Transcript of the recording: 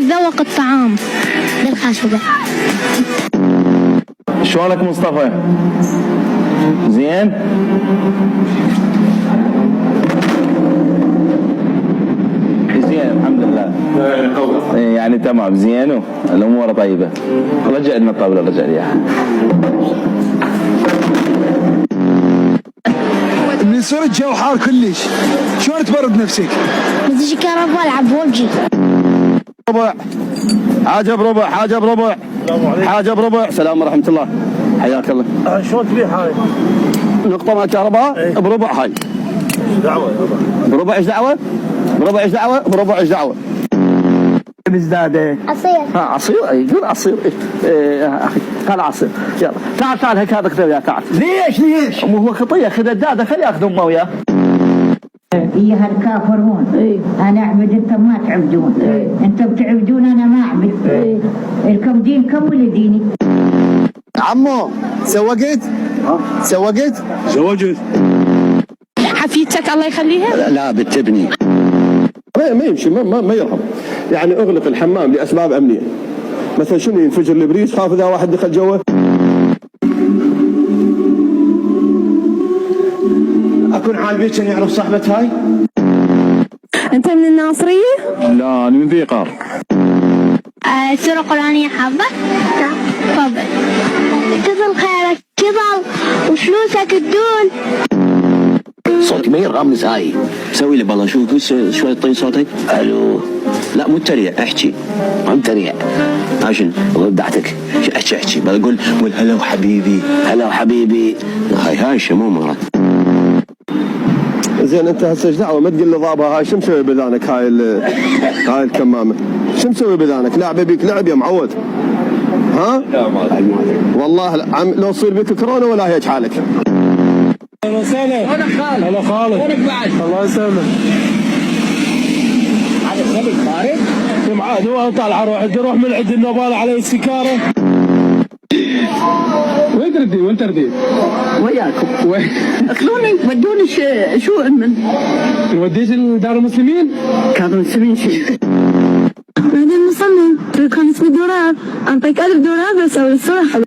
يتذوق الطعام بالخشبة. شلونك مصطفى؟ زين؟ زين الحمد لله. يعني تمام زين الامور طيبه. رجع لنا الطاوله رجع لي اياها. من سورة الجو حار كلش، شلون تبرد نفسك؟ بدي كهرباء العب ببجي. ربع حاجه بربع حاجه بربع حاجه بربع. سلام ورحمه الله حياك الله. شلون تبيع هاي؟ نقطه مال كهرباء بربع هاي. ايش دعوه؟ بربع ايش دعوه؟ بربع ايش دعوه؟ بربع ايش دعوه؟ مزداده عصير. عصير يقول عصير. اخي هذا عصير. يلا تعال تعال هيك هذا كذا وياه تعال. ليش؟ مو هو خطيه خذ الداده خليه ياخذ امه وياه. ايها الكافرون انا اعبد انتم ما تعبدون. انتم بتعبدون انا ما اعبد. لكم دينكم ولا ديني. عمو سوقت؟ سوقت؟ زوجت. حفيدتك الله يخليها؟ لا بتبني ما يمشي ما يرحم. يعني اغلق الحمام لاسباب امنيه. مثلا شنو ينفجر الابريز خاف اذا واحد دخل جوه. اكون عال بيك اني اعرف صاحبة هاي؟ انت من الناصرية؟ لا انا من ذي قار. سورة قرآنية حافظة؟ تفضل. كذا خيرك كذا وفلوسك تدول. صوتي ما يرغم نسائي. سوي لي بالله شوي طي صوتك. الو لا مو تريع احكي ما تريع. عشان ودعتك احكي بقول هلا وحبيبي هلا وحبيبي. هاي مو مرات. زين انت هسه ايش دعوه ما تقول لي ضابها هاي شو مسوي بذانك هاي الكمامه؟ شو مسوي بذانك؟ لعبه بيك لعب يا معود. ها؟ والله لو تصير بك كورونا ولا هيك حالك. اهلا وسهلا. وينك خالد؟ هلا خالد. وينك بعد؟ الله يسلمك. هذا خالد خالد؟ معاد هو طالع اروح من عند النوباله على السكاره. وين تردي؟ وين تردي؟ وياكم اخلوني ودوني شو من نوديش دار المسلمين؟ كانوا مسلمين شيء. بعدين مصمم كان اسمي دولار، أعطيك $1000 بس أول الصراحة.